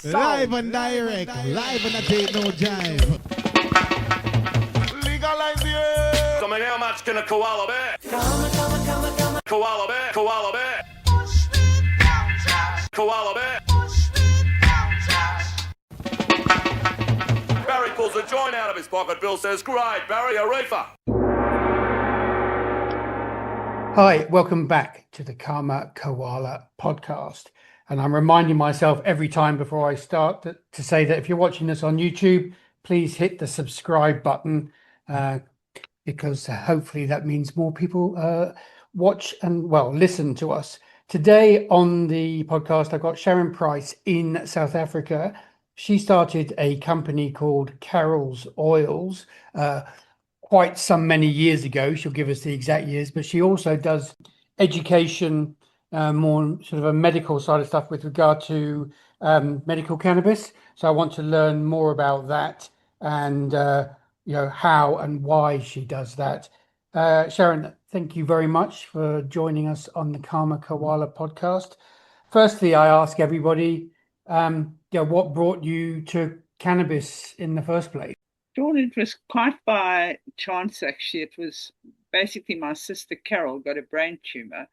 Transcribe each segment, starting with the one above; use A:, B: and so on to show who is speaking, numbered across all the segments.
A: Live and direct, live and a date no jive.
B: Legalize it.
C: So how much can a koala bear? Koala bear, koala bear. Koala bear. Barry pulls a joint out of his pocket. Bill says, "Great, Barry, a reefer."
D: Hi, welcome back to the Koala Podcast. And I'm reminding myself every time before I start to say that if you're watching this on YouTube, please hit the subscribe button because hopefully that means more people watch and, well, listen to us. Today on the podcast, I've got Sharon Price in South Africa. She started a company called Carol's Oils quite some many years ago. She'll give us the exact years, but she also does education, more sort of a medical side of stuff with regard to medical cannabis. So I want to learn more about that and how and why she does that. Sharon, thank you very much for joining us on the Koala Podcast. Firstly, I ask everybody, what brought you to cannabis in the first place?
E: Dawn, it was quite by chance, actually. It was basically my sister Carol got a brain tumor,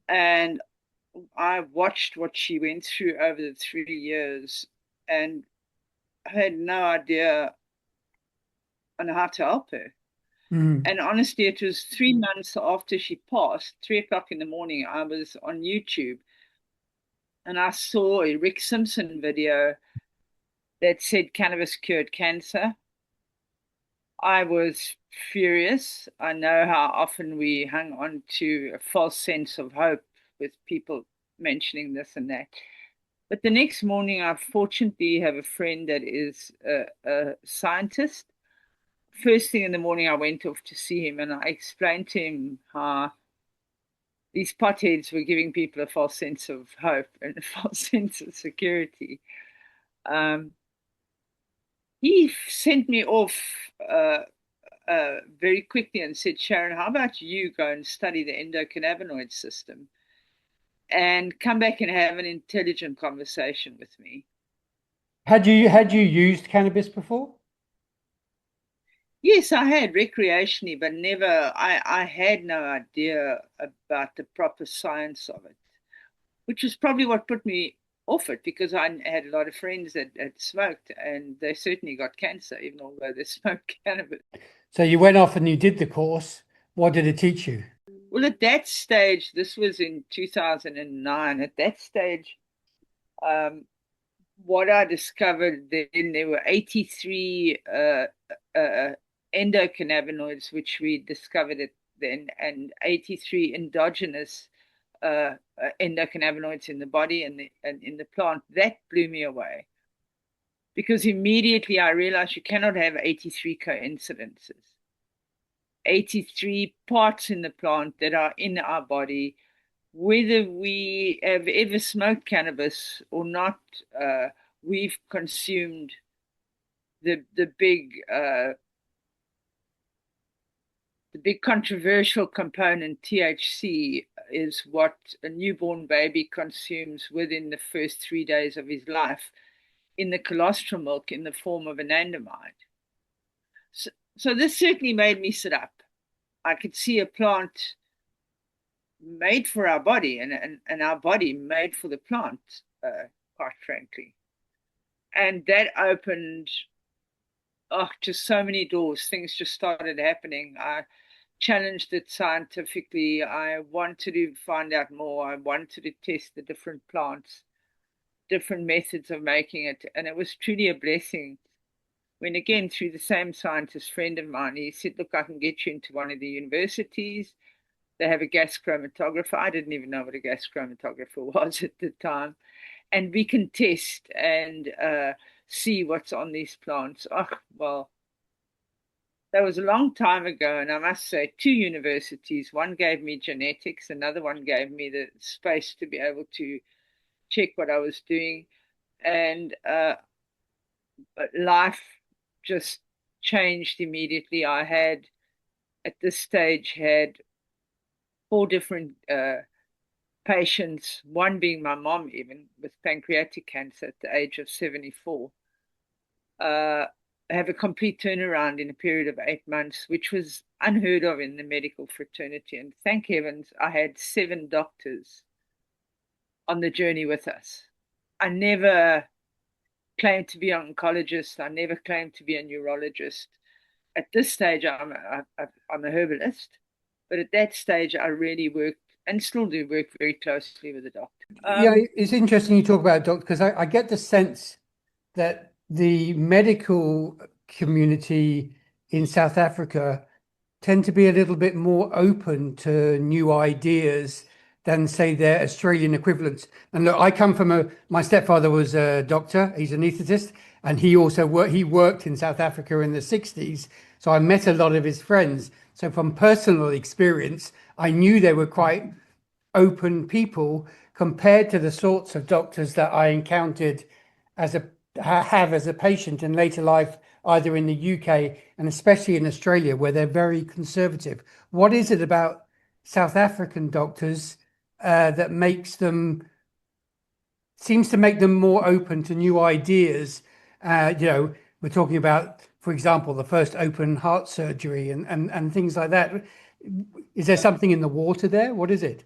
E: and I watched what she went through over the 3 years, and I had no idea on how to help her. And honestly, it was 3 months after she passed, 3:00 in the morning, I was on YouTube, and I saw a Rick Simpson video that said cannabis cured cancer. I was furious. I know how often we hang on to a false sense of hope with people mentioning this and that. But the next morning, I fortunately have a friend that is a scientist. First thing in the morning, I went off to see him, and I explained to him how these potheads were giving people a false sense of hope and a false sense of security. He sent me off very quickly and said, "Sharon, how about you go and study the endocannabinoid system and come back and have an intelligent conversation with me?"
D: Had you used cannabis before?
E: Yes, I had recreationally, but never. I had no idea about the proper science of it, which was probably what put me off it, because I had a lot of friends that had smoked, and they certainly got cancer, even although they smoked cannabis.
D: So you went off and you did the course. What did it teach you?
E: Well, at that stage, this was in 2009. At that stage, what I discovered then, there were 83 endocannabinoids, which we discovered it then, and 83 endogenous endocannabinoids in the body and in the plant. That blew me away, because immediately I realized you cannot have 83 coincidences. 83 parts in the plant that are in our body, whether we have ever smoked cannabis or not. We've consumed the big controversial component, THC, is what a newborn baby consumes within the first 3 days of his life in the colostrum milk in the form of anandamide. So this certainly made me sit up. I could see a plant made for our body, and our body made for the plant, quite frankly. And that opened just so many doors. Things just started happening. I challenged it scientifically. I wanted to find out more. I wanted to test the different plants, different methods of making it. And it was truly a blessing when, again, through the same scientist friend of mine, he said, "Look, I can get you into one of the universities. They have a gas chromatographer." I didn't even know what a gas chromatographer was at the time. "And we can test and see what's on these plants." Oh, well, that was a long time ago, and I must say, 2 universities. One gave me genetics, another one gave me the space to be able to check what I was doing. And life just changed immediately. I had, at this stage, had 4 different patients, one being my mom, even with pancreatic cancer at the age of 74, have a complete turnaround in a period of 8 months, which was unheard of in the medical fraternity. And thank heavens, I had 7 doctors on the journey with us. I never claimed to be an oncologist. I never claimed to be a neurologist. At this stage, I'm a herbalist, but at that stage, I really worked and still do work very closely with the doctor.
D: Yeah, it's interesting you talk about doctor, because I get the sense that the medical community in South Africa tend to be a little bit more open to new ideas than, say, their Australian equivalents. And look, I come from my stepfather was a doctor, he's an anaesthetist, and he also worked in South Africa in the 60s. So I met a lot of his friends. So from personal experience, I knew they were quite open people compared to the sorts of doctors that I encountered as a patient in later life, either in the UK and especially in Australia, where they're very conservative. What is it about South African doctors that seems to make them more open to new ideas? We're talking about, for example, the first open heart surgery and things like that. Is there something in the water there? What is it?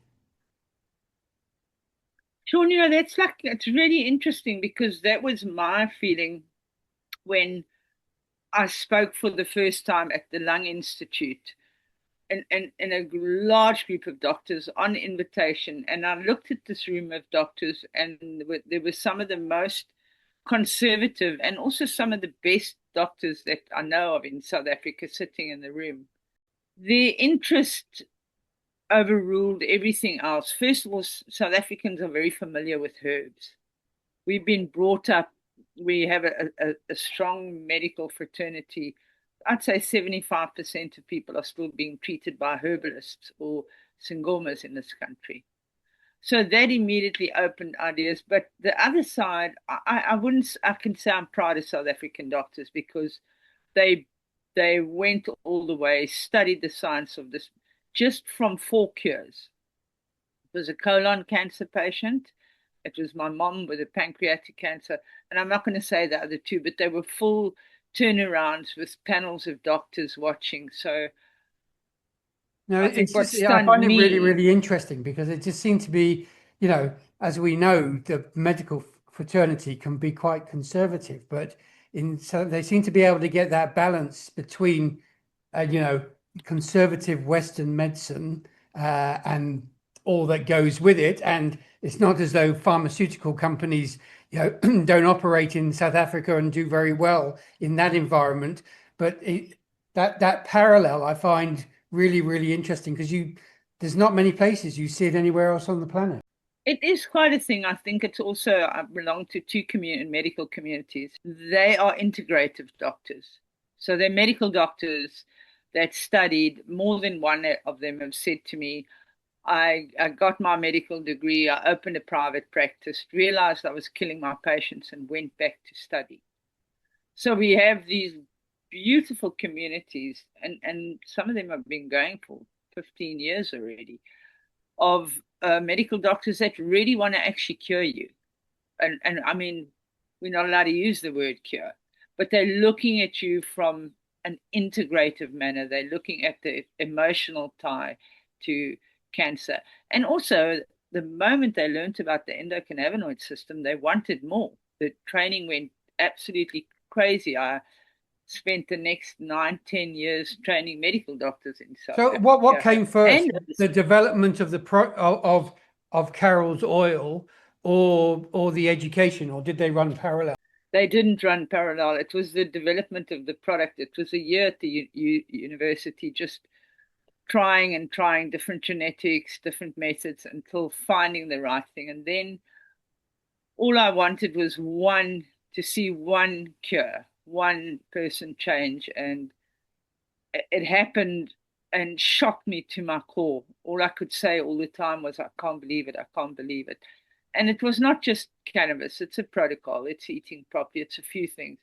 E: Sean, it's really interesting, because that was my feeling when I spoke for the first time at the Lung Institute and in a large group of doctors on invitation. And I looked at this room of doctors, and there were some of the most conservative and also some of the best doctors that I know of in South Africa sitting in the room. Their interest overruled everything else. First of all, South Africans are very familiar with herbs. We've been brought up, we have a strong medical fraternity. I'd say 75% of people are still being treated by herbalists or sangomas in this country. So that immediately opened ideas. But the other side, I can say I'm proud of South African doctors, because they went all the way, studied the science of this, just from 4 cures. It was a colon cancer patient. It was my mom with a pancreatic cancer. And I'm not going to say the other 2, but they were full turnarounds with panels of doctors watching. So
D: No,
E: I think what
D: I
E: stunned
D: find it really,
E: me,
D: really interesting, because it just seemed to be, as we know, the medical fraternity can be quite conservative, but so they seem to be able to get that balance between, conservative Western medicine and all that goes with it. And it's not as though pharmaceutical companies, don't operate in South Africa and do very well in that environment. But that parallel I find really, really interesting, because there's not many places you see it anywhere else on the planet.
E: it is quite a thing. I think it's also, I belong to 2 medical communities. They are integrative doctors. So they're medical doctors that studied. More than one of them have said to me, I got my medical degree, I opened a private practice, realized I was killing my patients, and went back to study. So we have these beautiful communities, and some of them have been going for 15 years already, of medical doctors that really want to actually cure you. And I mean, we're not allowed to use the word cure, but they're looking at you from an integrative manner. They're looking at the emotional tie to cancer. And also, the moment they learned about the endocannabinoid system, they wanted more. The training went absolutely crazy. I spent the next 9, 10 years training medical doctors in South
D: So
E: Africa.
D: what came first,
E: And
D: the development of of Carol's oil, or the education, or did they run parallel?
E: they didn't run parallel. It was the development of the product. It was a year at the university, just trying and trying different genetics, different methods, until finding the right thing. And then all I wanted was to see one cure, one person change. And it happened and shocked me to my core. All I could say all the time was, I can't believe it, I can't believe it. And it was not just cannabis, it's a protocol, it's eating properly, it's a few things.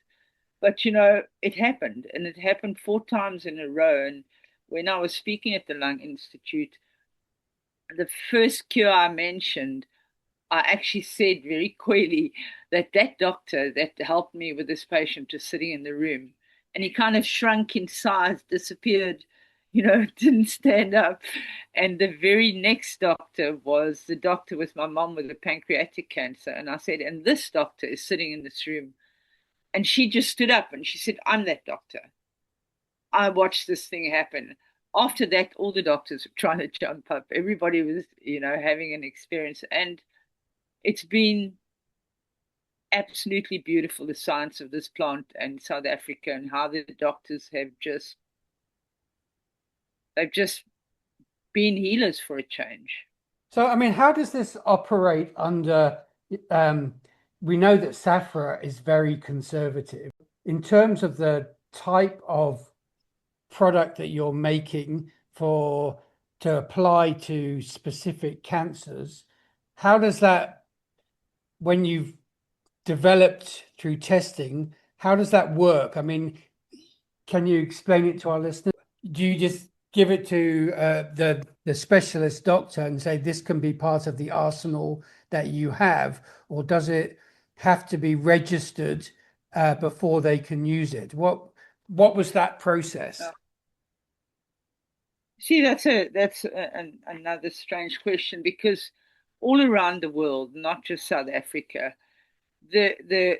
E: But it happened, and it happened 4 times in a row. And when I was speaking at the Lung Institute, the first cure I mentioned, I actually said very coyly that that doctor that helped me with this patient was sitting in the room, and he kind of shrunk in size, disappeared, didn't stand up. And the very next doctor was the doctor with my mom with the pancreatic cancer. And I said, and this doctor is sitting in this room. And she just stood up and she said, I'm that doctor. I watched this thing happen. After that, all the doctors were trying to jump up. Everybody was, having an experience. And it's been absolutely beautiful, the science of this plant and South Africa, and how the doctors they've just been healers for a change.
D: So, I mean, how does this operate under? We know that SAFRA is very conservative in terms of the type of product that you're making to apply to specific cancers. How does that, when you've developed through testing, how does that work? I mean, can you explain it to our listeners? Do you just give it to the specialist doctor and say this can be part of the arsenal that you have, or does it have to be registered before they can use it? What was that process?
E: See, that's another strange question, because all around the world, not just South Africa, the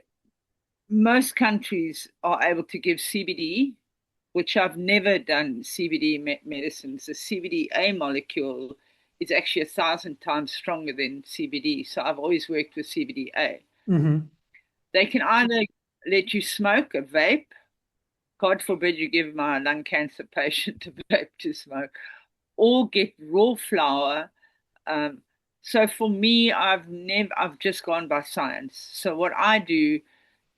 E: most countries are able to give CBD, which I've never done CBD medicines. The CBDA molecule is actually 1,000 times stronger than CBD. So I've always worked with CBDA.
D: Mm-hmm.
E: They can either let you smoke a vape. God forbid you give my lung cancer patient a vape to smoke, or get raw flower. So for me, I've just gone by science. So what I do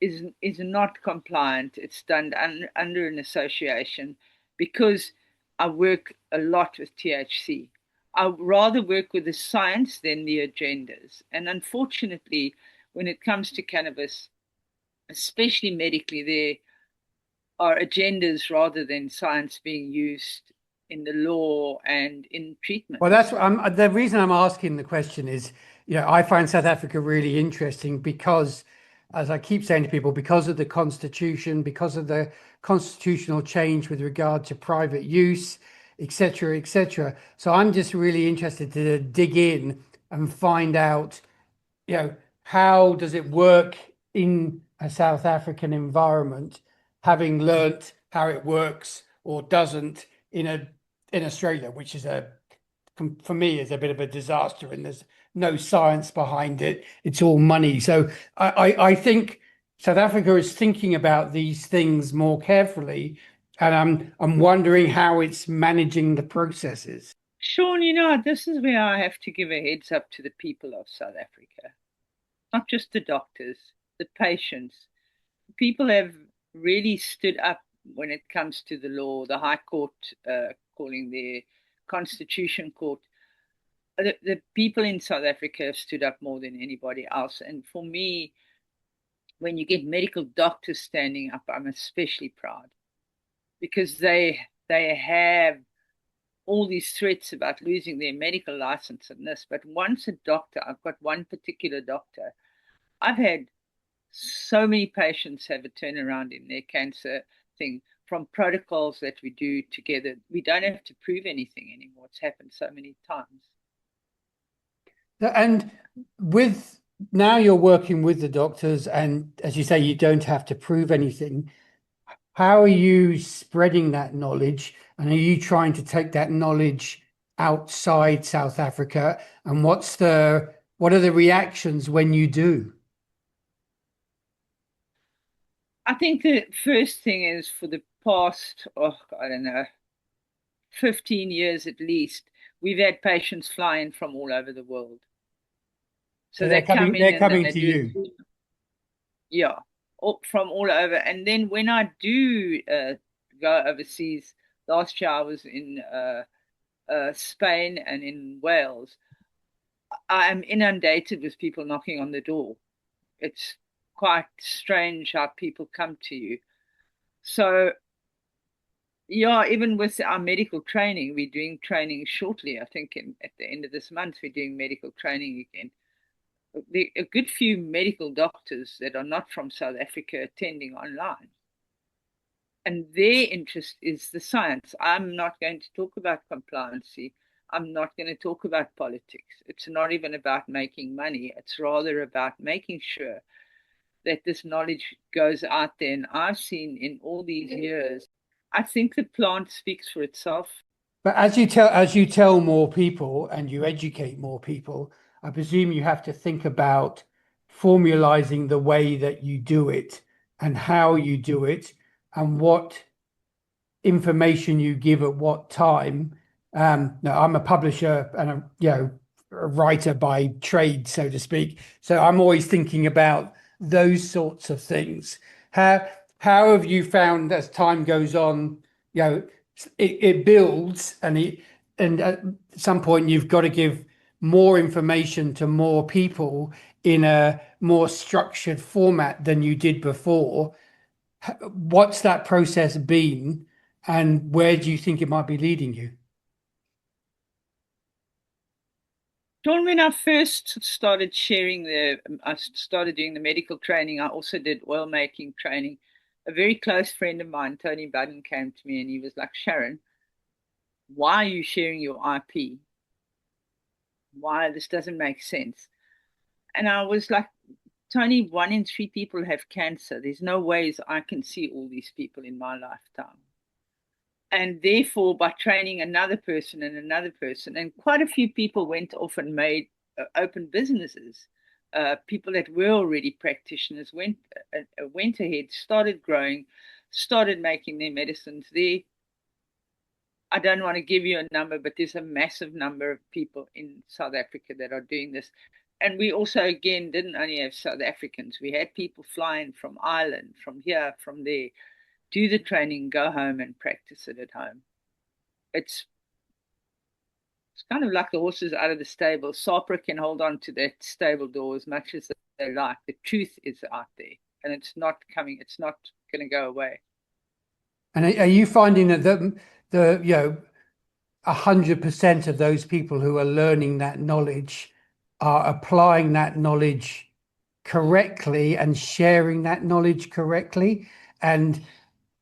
E: is not compliant. It's done under an association, because I work a lot with THC. I rather work with the science than the agendas. And unfortunately, when it comes to cannabis, especially medically, there are agendas rather than science being used in the law and in treatment.
D: Well, that's the reason I'm asking the question is, I find South Africa really interesting because, as I keep saying to people, because of the constitution, because of the constitutional change with regard to private use, etc., etc. So I'm just really interested to dig in and find out, how does it work in a South African environment, having learnt how it works or doesn't in Australia, which is for me is a bit of a disaster, and there's no science behind it. It's all money. So I think South Africa is thinking about these things more carefully, and I'm wondering how it's managing the processes.
E: Sean, this is where I have to give a heads up to the people of South Africa, not just the doctors, the patients. People have really stood up when it comes to the law. The High Court calling their Constitution Court. The people in South Africa have stood up more than anybody else. And for me, when you get medical doctors standing up, I'm especially proud, because they have all these threats about losing their medical license and this. But once a doctor, I've got one particular doctor, I've had so many patients have a turnaround in their cancer thing from protocols that we do together. We don't have to prove anything anymore. It's happened so many times.
D: And with now you're working with the doctors, and as you say, you don't have to prove anything. How are you spreading that knowledge? And are you trying to take that knowledge outside South Africa? And what are the reactions when you do?
E: I think the first thing is, for the past, I don't know, 15 years at least, we've had patients flying from all over the world. So
D: they're coming to you.
E: Yeah, from all over. And then when I do go overseas, last year I was in Spain and in Wales, I am inundated with people knocking on the door. It's quite strange how people come to you. So Yeah, even with our medical training, we're doing training shortly. I think at the end of this month, we're doing medical training again. A good few medical doctors that are not from South Africa attending online. And their interest is the science. I'm not going to talk about compliancy. I'm not going to talk about politics. It's not even about making money. It's rather about making sure that this knowledge goes out there. And I've seen in all these years, I think the plant speaks for itself.
D: But as you tell more people and you educate more people, I presume you have to think about formalizing the way that you do it and how you do it and what information you give at what time. No, I'm a publisher and a writer by trade, so to speak. So I'm always thinking about those sorts of things. How have you found as time goes on, it builds and at some point you've got to give more information to more people in a more structured format than you did before. What's that process been, and where do you think it might be leading you?
E: John, when I first started I started doing the medical training. I also did oil making training. A very close friend of mine, Tony Budden, came to me and he was like, Sharon, why are you sharing your IP? Why? This doesn't make sense. And I was like, Tony, 1 in 3 people have cancer. There's no ways I can see all these people in my lifetime. And therefore, by training another person and another person, and quite a few people went off and made open businesses. People that were already practitioners went ahead, started growing, started making their medicines. I don't want to give you a number, but there's a massive number of people in South Africa that are doing this. And we also, again, didn't only have South Africans. We had people flying from Ireland, from here, from there, do the training, go home and practice it at home. It's kind of like the horses out of the stable. SAPRA can hold on to that stable door as much as they like. The truth is out there, and it's not going to go away.
D: And are you finding that the 100% of those people who are learning that knowledge are applying that knowledge correctly and sharing that knowledge correctly? And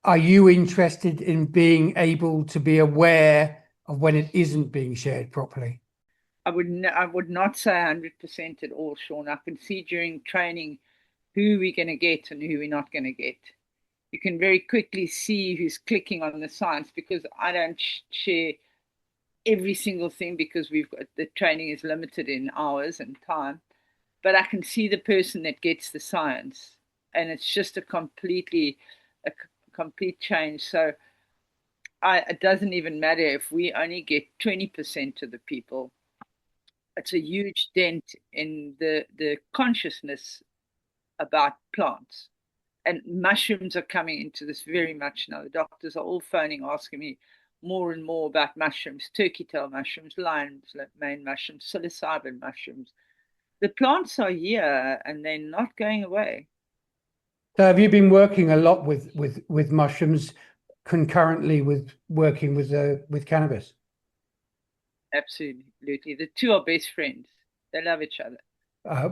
D: are you interested in being able to be aware of when it isn't being shared properly?
E: I would not say 100% at all, Sean. I can see during training who we're going to get and who we're not going to get. You can very quickly see who's clicking on the science, because I don't share every single thing, because the training is limited in hours and time. But I can see the person that gets the science, and it's just a complete change. So it doesn't even matter if we only get 20% of the people. It's a huge dent in the consciousness about plants. And mushrooms are coming into this very much now. The doctors are all phoning, asking me more and more about mushrooms, turkey tail mushrooms, lion's mane mushrooms, psilocybin mushrooms. The plants are here and they're not going away.
D: So have you been working a lot with mushrooms concurrently with working with cannabis?
E: Absolutely. The two are best friends. They love each other.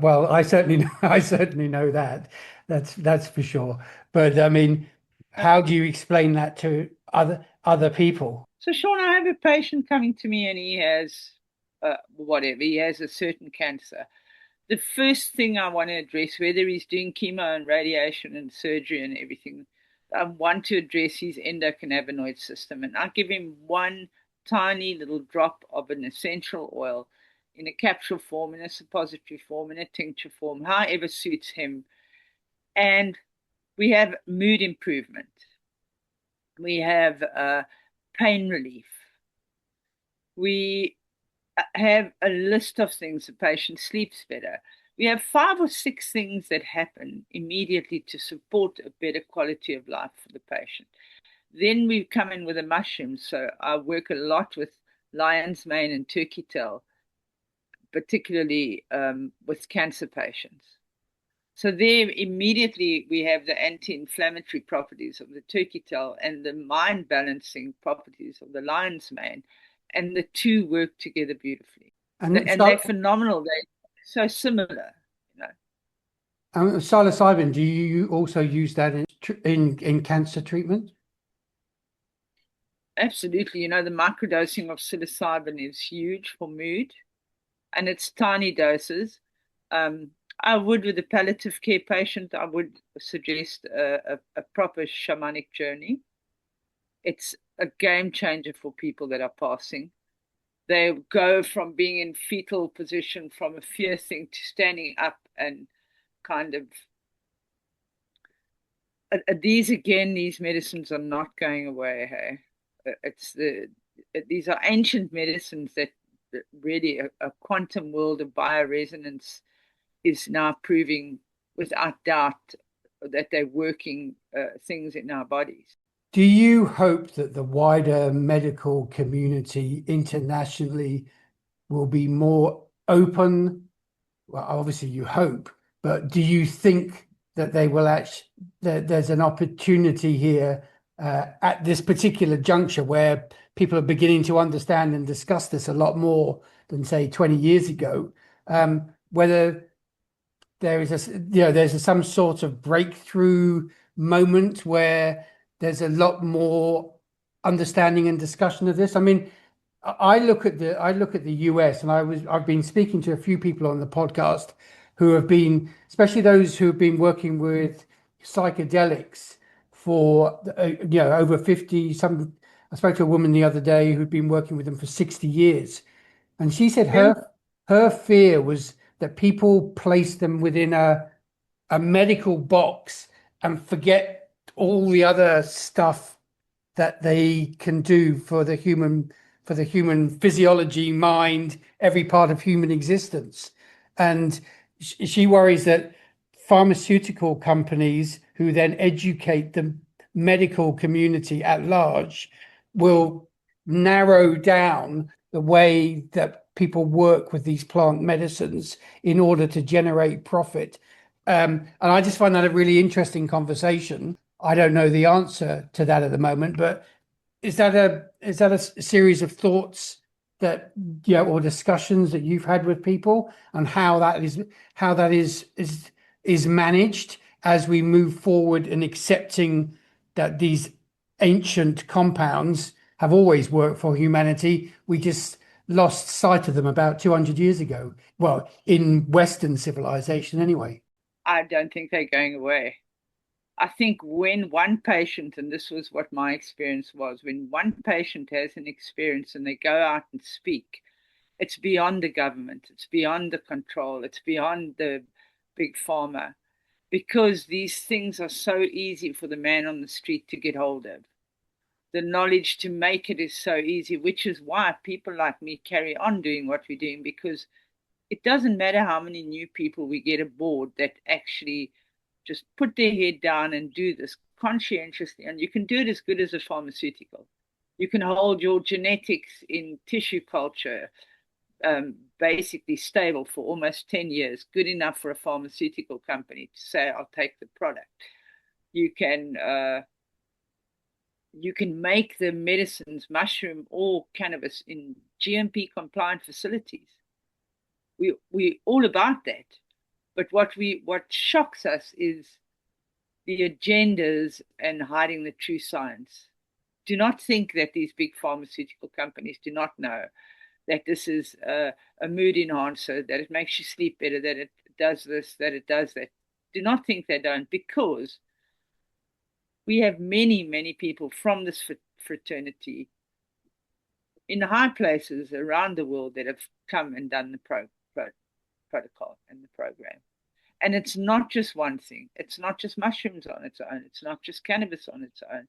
D: Well, I certainly know that. That's for sure. But I mean, how do you explain that to other people?
E: So, Sean, I have a patient coming to me and he has whatever. He has a certain cancer. The first thing I want to address, whether he's doing chemo and radiation and surgery and everything, I want to address his endocannabinoid system. And I give him one tiny little drop of an essential oil in a capsule form, in a suppository form, in a tincture form, however suits him. And we have mood improvement. We have pain relief. We have a list of things. The patient sleeps better. We have 5 or 6 things that happen immediately to support a better quality of life for the patient. Then we come in with a mushroom. So I work a lot with lion's mane and turkey tail, particularly with cancer patients. So there immediately we have the anti-inflammatory properties of the turkey tail and the mind balancing properties of the lion's mane, and the two work together beautifully.
D: And
E: And they're phenomenal. They're so similar, you know.
D: psilocybin, do you also use that in cancer treatment?
E: Absolutely. You know, the microdosing of psilocybin is huge for mood, and it's tiny doses. I would, with a palliative care patient, I would suggest a proper shamanic journey. It's a game changer for people that are passing. They go from being in fetal position from a fear thing to standing up and kind of these medicines are not going away. Hey, these are ancient medicines that really a quantum world of bioresonance is now proving without doubt that they're working things in our bodies.
D: Do you hope that the wider medical community internationally will be more open? Well, obviously you hope, but do you think that they will actually, that there's an opportunity here at this particular juncture where people are beginning to understand and discuss this a lot more than, say, 20 years ago, whether there is there's some sort of breakthrough moment where there's a lot more understanding and discussion of this? I mean, I look at the US, and I've been speaking to a few people on the podcast who have been, especially those who have been working with psychedelics for over 50. I spoke to a woman the other day who'd been working with them for 60 years, and she said her fear was that people place them within a medical box and forget all the other stuff that they can do for the human physiology, mind, every part of human existence. And she worries that pharmaceutical companies who then educate the medical community at large will narrow down the way that people work with these plant medicines in order to generate profit. And I just find that a really interesting conversation. I don't know the answer to that at the moment, but is that a series of thoughts that or discussions that you've had with people, and how that is managed as we move forward in accepting that these ancient compounds have always worked for humanity? We just lost sight of them about 200 years ago. Well, in Western civilization anyway.
E: I don't think they're going away. I think when one patient, and this was what my experience was, when one patient has an experience and they go out and speak, it's beyond the government, it's beyond the control, it's beyond the big pharma, because these things are so easy for the man on the street to get hold of. The knowledge to make it is so easy, which is why people like me carry on doing what we're doing, because it doesn't matter how many new people we get aboard that actually just put their head down and do this conscientiously. And you can do it as good as a pharmaceutical. You can hold your genetics in tissue culture basically stable for almost 10 years, good enough for a pharmaceutical company to say, I'll take the product. You can make the medicines, mushroom or cannabis, in GMP compliant facilities. We all about that. But what shocks us is the agendas and hiding the true science. Do not think that these big pharmaceutical companies do not know that this is a mood enhancer, that it makes you sleep better, that it does this, that it does that. Do not think they don't, because we have many, many people from this fraternity in high places around the world that have come and done the protocol and the program. And it's not just one thing. It's not just mushrooms on its own. It's not just cannabis on its own.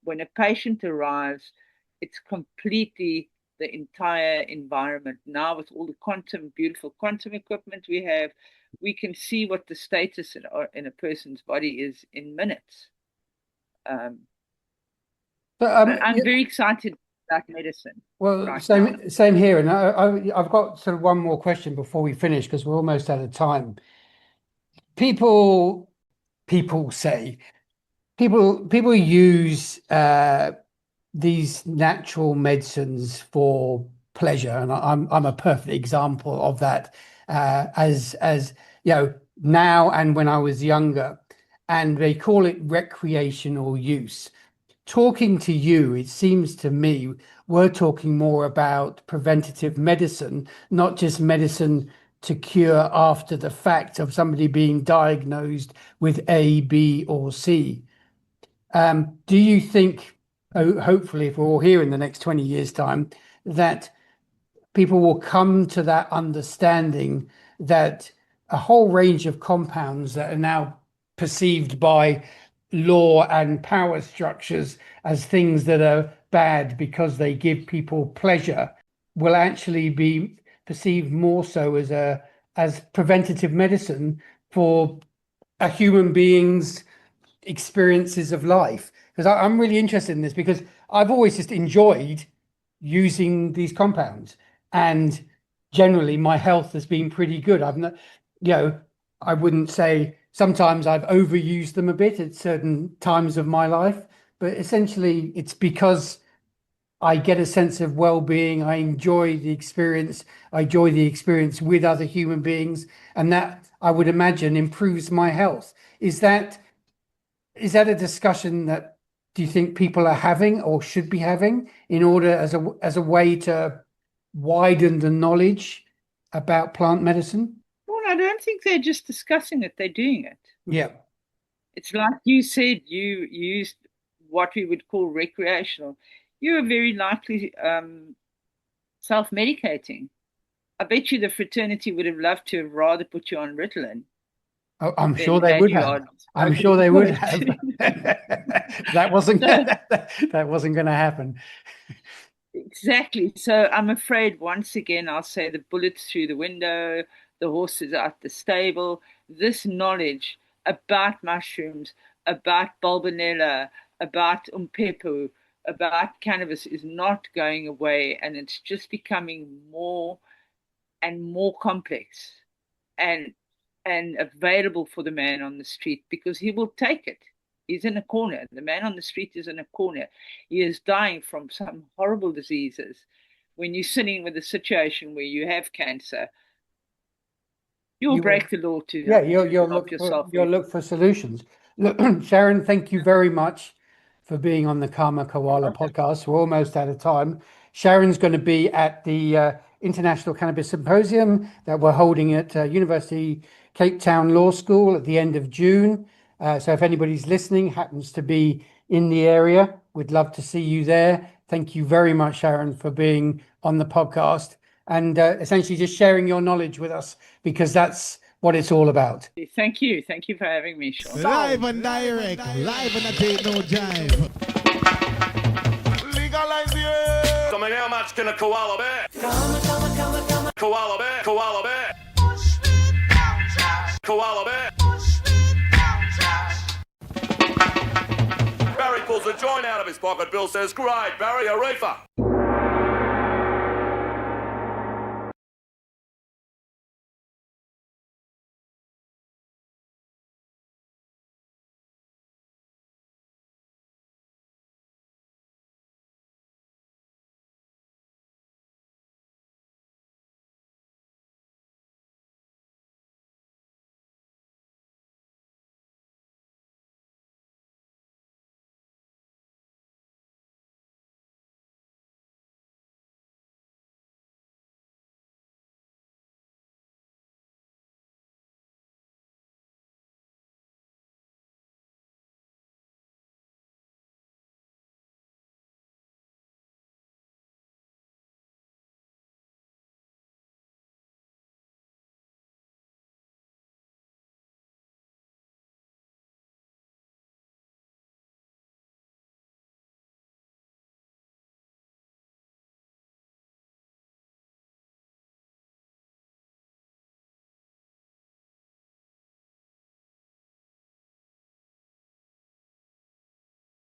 E: When a patient arrives, it's completely the entire environment. Now, with all the beautiful quantum equipment we have, we can see what the status in a person's body is in minutes. I'm very excited about medicine.
D: Well,
E: right
D: same here. And I've got sort of one more question before we finish, because we're almost out of time. people say people use these natural medicines for pleasure, and I'm a perfect example of that. As you know, now and when I was younger, and they call it recreational use. Talking to you, it seems to me we're talking more about preventative medicine, not just medicine to cure after the fact of somebody being diagnosed with A, B, or C. Do you think, hopefully, if we're all here in the next 20 years' time, that people will come to that understanding that a whole range of compounds that are now perceived by law and power structures as things that are bad because they give people pleasure will actually be perceived more so as preventative medicine for a human being's experiences of life? Because I'm really interested in this, because I've always just enjoyed using these compounds, and generally my health has been pretty good. I've not, I wouldn't say, sometimes I've overused them a bit at certain times of my life, but essentially it's because I get a sense of well-being. I enjoy the experience. I enjoy the experience with other human beings, and that, I would imagine, improves my health. Is that a discussion that do you think people are having or should be having in order as a way to widen the knowledge about plant medicine?
E: Well, I don't think they're just discussing it, they're doing it.
D: Yeah.
E: It's like you said, you used what we would call recreational. You are very likely self-medicating. I bet you the fraternity would have loved to have rather put you on Ritalin.
D: Oh, I'm sure they would have. I'm sure they would have. That wasn't going to happen.
E: Exactly. So I'm afraid, once again, I'll say the bullets through the window, the horses out the stable. This knowledge about mushrooms, about bulbinella, about umpepu, about cannabis is not going away, and it's just becoming more and more complex and available for the man on the street, because he will take it. He's in a corner. The man on the street is in a corner. He is dying from some horrible diseases. When you're sitting with a situation where you have cancer, you'll break the law to
D: you'll
E: help yourself.
D: You'll look for solutions. Look, Sharon, thank you very much for being on the Karma Koala podcast. We're almost out of time. Sharon's going to be at the International Cannabis Symposium that we're holding at University Cape Town Law School at the end of June. So if anybody's listening, happens to be in the area, we'd love to see you there. Thank you very much, Sharon, for being on the podcast and essentially just sharing your knowledge with us, because that's what it's all about.
E: Thank you. Thank you for having me, Sean.
A: Live and direct, live and I take no jive.
C: Legalize it. I mean, how much can a koala bear? Koala bear, koala bear. Koala bear. Barry pulls a joint out of his pocket. Bill says, "Great, Barry, a reefer."